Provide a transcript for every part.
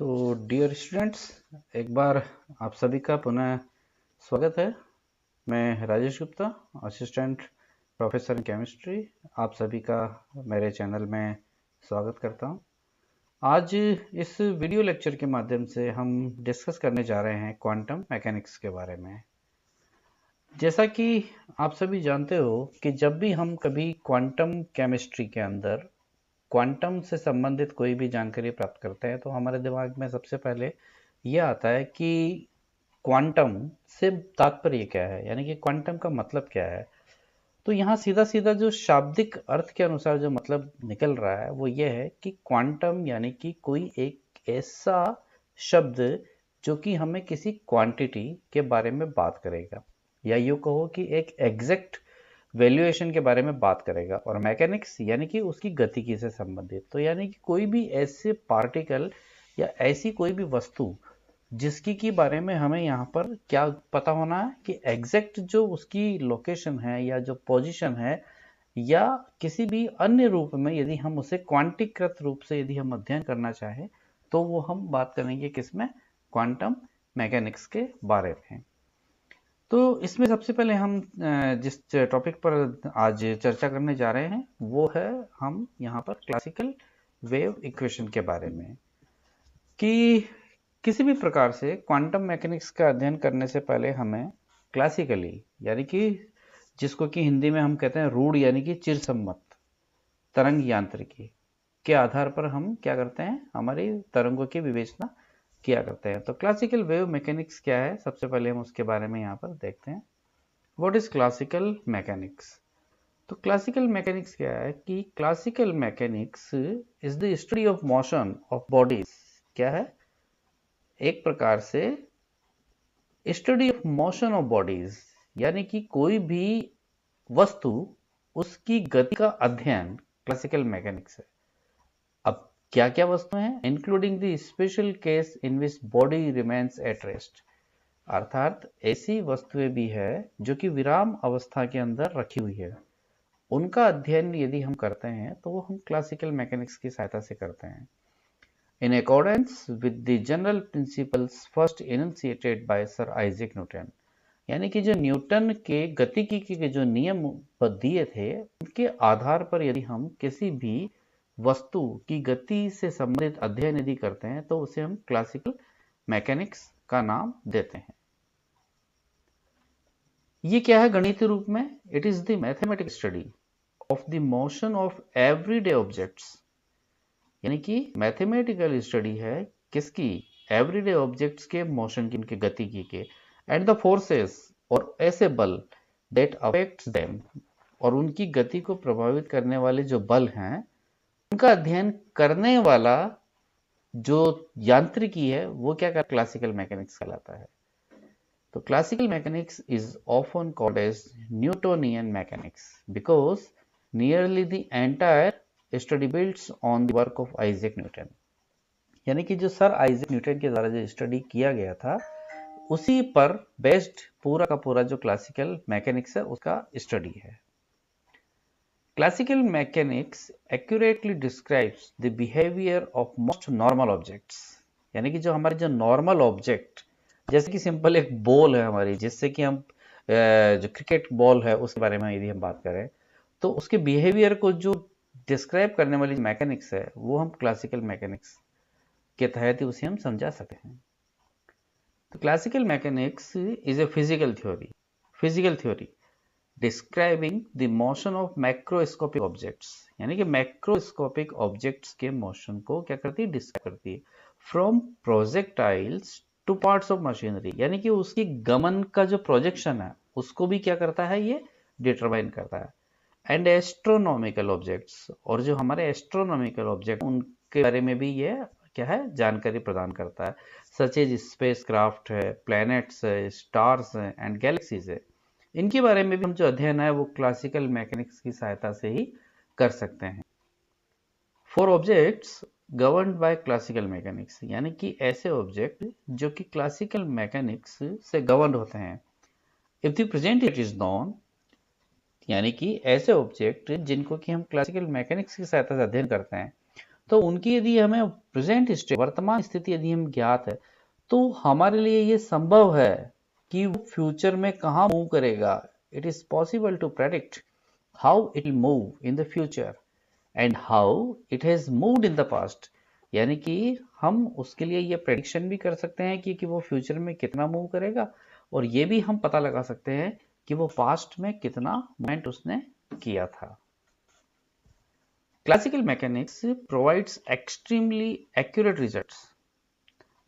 Dear students, एक बार आप सभी का पुनः स्वागत है। मैं Rajesh Gupta, assistant professor in chemistry, आप सभी का मेरे चैनल में स्वागत करता हूं। आज इस वीडियो लेक्चर के माध्यम से हम डिस्कस करने जा रहे हैं क्वांटम मैकेनिक्स के बारे में। जैसा कि आप सभी जानते हो कि जब भी हम कभी क्वांटम केमिस्ट्री के अंदर क्वांटम से संबंधित कोई भी जानकारी प्राप्त करते हैं तो हमारे दिमाग में सबसे पहले यह आता है कि क्वांटम से तात्पर्य क्या है, यानी कि क्वांटम का मतलब क्या है। तो यहाँ सीधा सीधा जो शाब्दिक अर्थ के अनुसार जो मतलब निकल रहा है वो ये है कि क्वांटम यानी कि कोई एक ऐसा शब्द जो कि हमें किसी क्वांटिटी के बारे में बात करेगा, या यूँ कहो कि एक एग्जैक्ट वैल्यूएशन के बारे में बात करेगा। और मैकेनिक्स यानी कि उसकी गतिकी से संबंधित, तो यानी कि कोई भी ऐसे पार्टिकल या ऐसी कोई भी वस्तु जिसकी के बारे में हमें यहाँ पर क्या पता होना है कि एग्जैक्ट जो उसकी लोकेशन है या जो पोजीशन है, या किसी भी अन्य रूप में यदि हम उसे क्वांटीकृत रूप से यदि हम अध्ययन करना चाहें तो वो हम बात करेंगे किसमें, क्वांटम मैकेनिक्स के बारे में। तो इसमें सबसे पहले हम जिस टॉपिक पर आज चर्चा करने जा रहे हैं वो है, हम यहाँ पर क्लासिकल वेव इक्वेशन के बारे में। कि किसी भी प्रकार से क्वांटम मैकेनिक्स का अध्ययन करने से पहले हमें क्लासिकली, यानी कि जिसको कि हिंदी में हम कहते हैं रूढ़ यानी कि चिरसम्मत तरंग यांत्रिकी के आधार पर हम क्या करते हैं, हमारी तरंगों की विवेचना किया करते हैं। तो क्लासिकल वेव मैकेनिक्स क्या है, सबसे पहले हम उसके बारे में यहाँ पर देखते हैं। What is classical mechanics? तो क्लासिकल मैकेनिक्स क्या है कि classical mechanics is the study of motion of bodies. क्या है? एक प्रकार से study of motion of bodies, यानी कि कोई भी वस्तु उसकी गति का अध्ययन क्लासिकल मैकेनिक्स है। अब क्या क्या वस्तुएं हैं? Including the special case in which body remains at rest, अर्थात ऐसी वस्तुएं भी है जो कि विराम अवस्था के अंदर रखी हुई है, उनका अध्ययन यदि हम करते हैं तो वो हम क्लासिकल मैकेनिक्स की सहायता से करते हैं। In accordance with the general principles first enunciated by Sir Isaac Newton, यानी कि जो न्यूटन के गतिकी के जो नियम दिए थे उनके आधार पर यदि हम किसी भी वस्तु की गति से संबंधित अध्ययन यदि करते हैं तो उसे हम क्लासिकल मैकेनिक्स का नाम देते हैं। ये क्या है गणितीय रूप में? It is the mathematical study of the motion of everyday objects, यानी कि मैथमेटिकल स्टडी है किसकी? एवरीडे ऑब्जेक्ट्स के मोशन की, उनकी गतिकी के, एंड द फोर्सेस, और ऐसे बल दैट अफेक्ट्स देम, और उनकी गति को प्रभावित करने वाले जो बल हैं उनका अध्ययन करने वाला जो यांत्रिकी है वो क्या कर क्लासिकल मैकेनिक्स कहलाता है। तो classical mechanics is often called as Newtonian mechanics because nearly the entire study builds on the work of Isaac Newton, यानी कि जो सर आइजैक न्यूटन के द्वारा जो स्टडी किया गया था उसी पर बेस्ड पूरा का पूरा जो क्लासिकल मैकेनिक्स है उसका स्टडी है। Classical mechanics accurately describes the behaviour of most normal objects, यानी कि जो हमारे जो नॉर्मल ऑब्जेक्ट, जैसे कि सिंपल एक बॉल है हमारी, जिससे कि हम जो क्रिकेट बॉल है उसके बारे में यदि हम बात करें तो उसके बिहेवियर को जो डिस्क्राइब करने वाली मैकेनिक्स है वो हम क्लासिकल मैकेनिक्स के तहत ही उसे हम समझा सकते हैं। तो classical mechanics is a physical theory describing the motion of macroscopic objects, यानी कि मैक्रोस्कोपिक ऑब्जेक्ट्स के मोशन को क्या करती है, डिस्क्राइब करती है। From projectiles two parts of machinery, यानी कि उसकी गमन का जो प्रोजेक्शन है उसको भी क्या करता है, ये डिटरमाइन करता है। एंड एस्ट्रोनॉमिकल ऑब्जेक्ट्स, और जो हमारे एस्ट्रोनॉमिकल ऑब्जेक्ट उनके बारे में भी ये क्या है, जानकारी प्रदान करता है। सच एज स्पेस क्राफ्ट है, प्लैनेट्स है, स्टार्स है एंड गैलेक्सीज है, इनके बारे में भी हम जो अध्ययन है वो क्लासिकल मैकेनिक्स की सहायता से ही कर सकते हैं। For objects governed bye classical mechanics, यानी कि ऐसे ऑब्जेक्ट जो कि क्लासिकल मैकेनिक्स से गवर्न होते हैं। If the present it is non, यानी कि ऐसे ऑब्जेक्ट जिनको कि हम क्लासिकल मैकेनिक्स की सहायता से अध्ययन करते हैं, तो उनकी यदि हमें प्रेजेंट स्टेट, वर्तमान स्थिति यदि हम ज्ञात है, तो हमारे लिए ये संभव है कि वो फ्यूचर में कहाँ मूव करेगा। It is possible to predict how it will move in the future and how it has moved in the past. यानी कि हम उसके लिए ये प्रेडिक्शन भी कर सकते हैं कि वो फ्यूचर में कितना मूव करेगा, और ये भी हम पता लगा सकते हैं कि वो पास्ट में कितना मूवमेंट उसने किया था। Classical mechanics provides extremely accurate results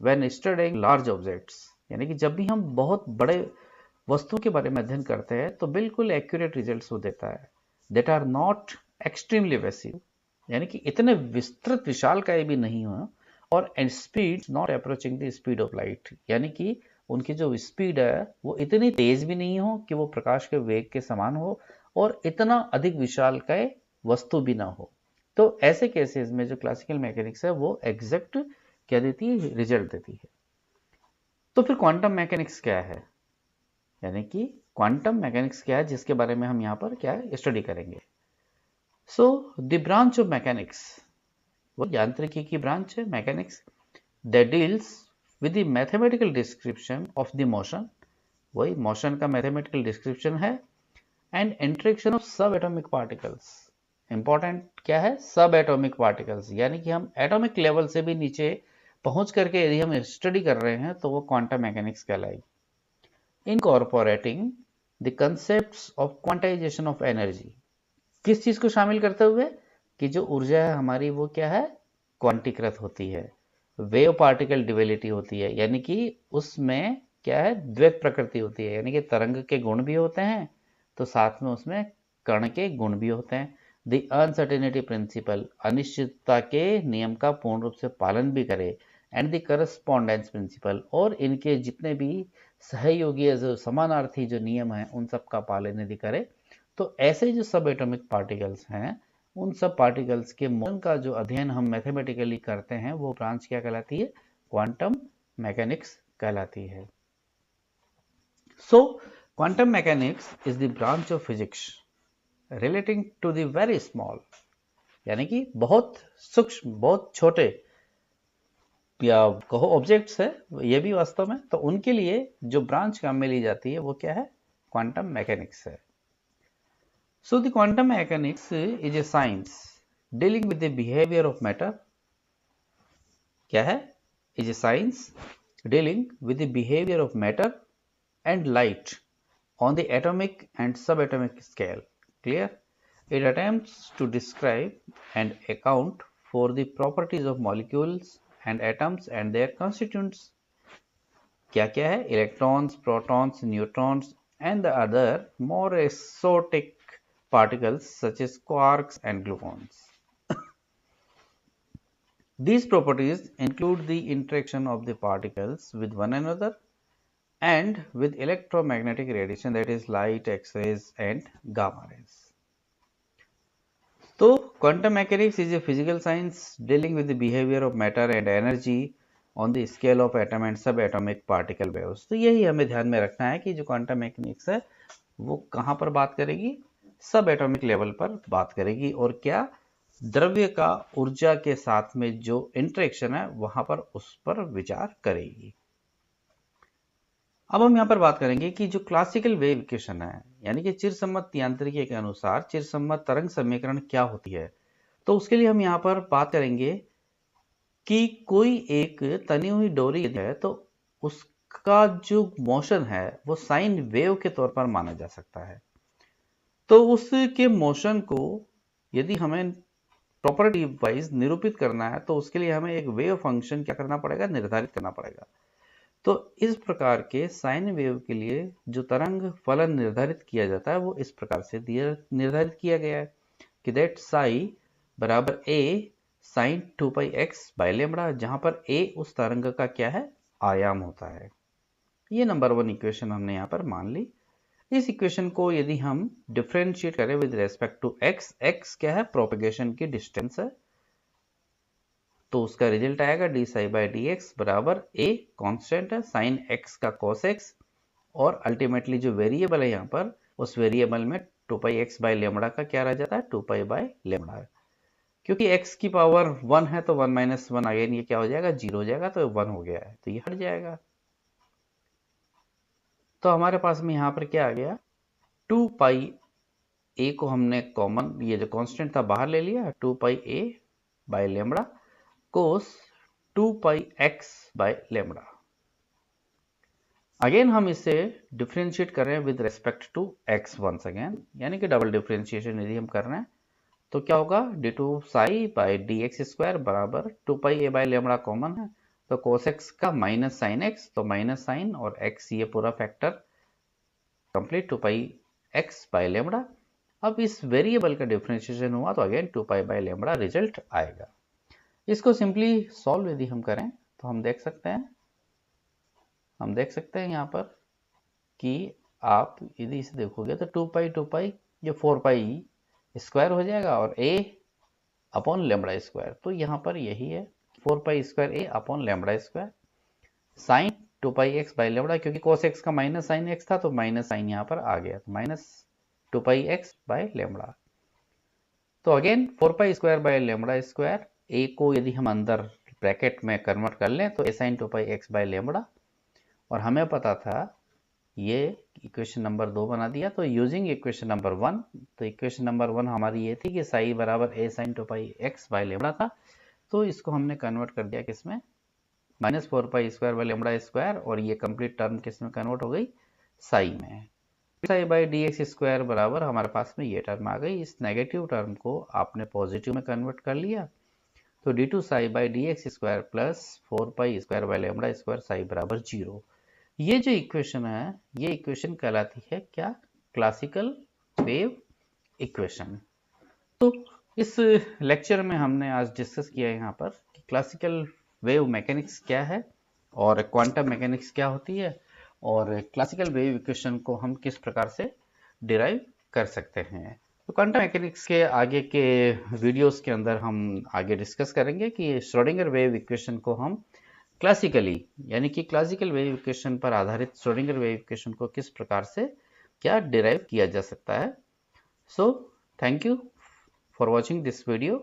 when studying large objects. यानी कि जब भी हम बहुत बड़े वस्तुओं के बारे में अध्ययन करते हैं तो बिल्कुल एक्यूरेट रिजल्ट्स वो देता है। दैट आर नॉट एक्सट्रीमली वेसिव, यानी कि इतने विस्तृत विशालकाय भी नहीं हो, और speed not approaching the speed of light, यानी कि उनकी जो स्पीड है वो इतनी तेज भी नहीं हो कि वो प्रकाश के वेग के समान हो, और इतना अधिक विशालकाय वस्तु भी ना हो। तो ऐसे केसेस में जो क्लासिकल मैकेनिक्स है वो एग्जैक्ट क्या देती है, रिजल्ट देती है। तो फिर क्वांटम मैकेनिक्स क्या है, यानी कि क्वांटम मैकेनिक्स क्या है जिसके बारे में हम यहाँ पर क्या स्टडी करेंगे। So the branch of mechanics, वो यांत्रिकी की ब्रांच है mechanics, that deals with the mathematical description of the motion, वही मोशन का मैथमेटिकल डिस्क्रिप्शन है, एंड इंटरेक्शन ऑफ सब एटॉमिक पार्टिकल्स। इंपॉर्टेंट क्या है, सब एटॉमिक पार्टिकल्स, यानी कि हम एटॉमिक लेवल से भी नीचे पहुंच करके यदि हम स्टडी कर रहे हैं तो वो क्वांटम मैकेनिक्स कहलाएगी। Incorporating the concepts of quantization of energy, किस चीज को शामिल करते हुए कि जो ऊर्जा है हमारी वो क्या है, क्वांटीकृत होती है, वेव पार्टिकल ड्यूअलिटी होती है, यानी कि उसमें क्या है, द्वैत प्रकृति होती है, यानी कि तरंग के गुण भी होते हैं तो साथ में उसमें कण के गुण भी होते हैं। द अनसर्टेनिटी प्रिंसिपल, अनिश्चितता के नियम का पूर्ण रूप से पालन भी करे, एंड द करस्पॉन्डेंस प्रिंसिपल, और इनके जितने भी सहयोगी जो समानार्थी जो नियम है उन सब का पालन यदि करे, तो ऐसे जो सब एटॉमिक पार्टिकल्स हैं उन सब पार्टिकल्स के मोशन का जो अध्ययन हम मैथमेटिकली करते हैं वो ब्रांच क्या कहलाती है, क्वांटम मैकेनिक्स कहलाती है। So quantum mechanics is the branch of physics relating to the very small, यानी कि बहुत सूक्ष्म, बहुत छोटे या कहो ऑब्जेक्ट्स है ये भी वास्तव में, तो उनके लिए जो ब्रांच काम में ली जाती है वो क्या है, क्वांटम मैकेनिक्स है। So the quantum mechanics is a science dealing with the behavior of matter. क्या है, is a science dealing with the behavior of matter and light on the atomic and subatomic scale. Clear? It attempts to describe and account for the properties of molecules and atoms and their constituents. क्या क्या है, electrons, protons, neutrons and the other more exotic particles such as quarks and gluons. These properties include the interaction of the particles with one another and with electromagnetic radiation, that is light, X-rays and gamma rays. So quantum mechanics is a physical science dealing with the behavior of matter and energy on the scale of atom and subatomic particle waves. तो यही हमें ध्यान में रखना है कि जो quantum mechanics है वो कहाँ पर बात करेगी, सब एटॉमिक लेवल पर बात करेगी, और क्या, द्रव्य का ऊर्जा के साथ में जो इंटरेक्शन है वहां पर उस पर विचार करेगी। अब हम यहां पर बात करेंगे कि जो क्लासिकल वेव इक्वेशन है, यानी कि चिरसम्मत यांत्रिकी के अनुसार चिरसम्मत तरंग समीकरण क्या होती है। तो उसके लिए हम यहां पर बात करेंगे कि कोई एक तनी हुई डोरी है तो उसका जो मोशन है वो साइन वेव के तौर पर माना जा सकता है। तो उसके मोशन को यदि हमें प्रॉपर्टी वाइज निरूपित करना है तो उसके लिए हमें एक वेव फंक्शन क्या करना पड़ेगा, निर्धारित करना पड़ेगा। तो इस प्रकार के साइन वेव के लिए जो तरंग फलन निर्धारित किया जाता है वो इस प्रकार से निर्धारित किया गया है कि दैट साई बराबर ए sign 2 pi x by lambda, जहां पर ए उस तरंग का क्या है, आयाम होता है। ये नंबर 1 इक्वेशन हमने यहां पर मान ली। इस इक्वेशन को यदि हम डिफरेंशिएट करें with respect to x, x क्या है, प्रोपेगेशन की डिस्टेंस है, तो उसका रिजल्ट आएगा D Sai by d x बराबर ए कांस्टेंट है साइन एक्स का कॉस एक्स, और अल्टीमेटली जो वेरिएबल है यहाँ पर उस वेरिएबल में 2 पाई एक्स बाई लेमड़ा का क्या रह जाता है, 2 पाई बाई लेमड़ा। क्योंकि x की पावर 1 है तो 1 माइनस 1 अगेन ये क्या हो जाएगा, 0 हो जाएगा, तो 1 हो गया है तो ये हट जाएगा। तो हमारे पास में यहाँ पर क्या आ गया, 2 पाई ए को हमने कॉमन, ये जो कांस्टेंट था बाहर ले लिया, 2 pi a by lambda cos 2 pi x by lambda. Again हम इसे डिफ्रेंशिएट कर रहे हैं with respect to x once again, यानी कि डबल डिफ्रेंशिएशन यदि हम कर रहे हैं तो क्या होगा, d two psi by d x square बराबर 2 pi a by lambda common है तो कोस एक्स का माइनस साइन एक्स, तो माइनस साइन और एक्स ये पूरा factor complete 2 pi x by lambda. अब इस वेरिएबल का डिफ्रेंशिएशन हुआ तो again 2 pi by lambda result आएगा। इसको सिंपली सॉल्व यदि हम करें तो हम देख सकते हैं यहाँ पर कि आप यदि इसे देखोगे तो 2 पाई ये 4 पाई स्क्वायर हो जाएगा और a अपॉन लेमड़ा स्क्वायर, तो यहाँ पर यही है 4 pi square a upon lambda square sine 2 pi x by lambda, क्योंकि cos x का माइनस साइन एक्स था तो माइनस साइन यहाँ पर आ गया, तो minus 2 pi x by lambda. तो again 4 pi square by lambda square, a को यदि हम अंदर ब्रैकेट में कन्वर्ट कर लें तो a sine 2 pi x by lambda, और हमें पता था ये इक्वेशन नंबर 2 बना दिया। तो यूजिंग इक्वेशन नंबर 1, तो इक्वेशन नंबर 1 हमारी ये थी कि साई बराबर a sine 2 pi x by lambda था, तो इसको हमने कन्वर्ट कर दिया किसमें, minus 4 pi square by lambda square, और ये कंप्लीट टर्म किसमें कन्वर्ट हो गई, साई में। Sai by d x square बराबर हमारे पास में ये टर्म आ गई, इस नेगेटिव टर्म को आपने पॉजिटिव में कन्वर्ट कर लिया, तो d two psi by d x square plus 4 pi square by lambda square psi बराबर 0। ये जो इक्वेशन है ये इक्वेशन कहलाती है क्या, क्लासिकल वेव इक्वेशन। तो इस लेक्चर में हमने आज डिस्कस किया यहाँ पर कि क्लासिकल वेव मैकेनिक्स क्या है और क्वांटम मैकेनिक्स क्या होती है, और क्लासिकल वेव इक्वेशन को हम किस प्रकार से डिराइव कर सकते हैं। तो क्वांटम मैकेनिक्स के आगे के वीडियोस के अंदर हम आगे डिस्कस करेंगे कि श्रोडिंगर वेव इक्वेशन को हम क्लासिकली, यानी कि क्लासिकल वेव इक्वेशन पर आधारित श्रोडिंगर वेव इक्वेशन को किस प्रकार से क्या डिराइव किया जा सकता है। So thank you for watching this video.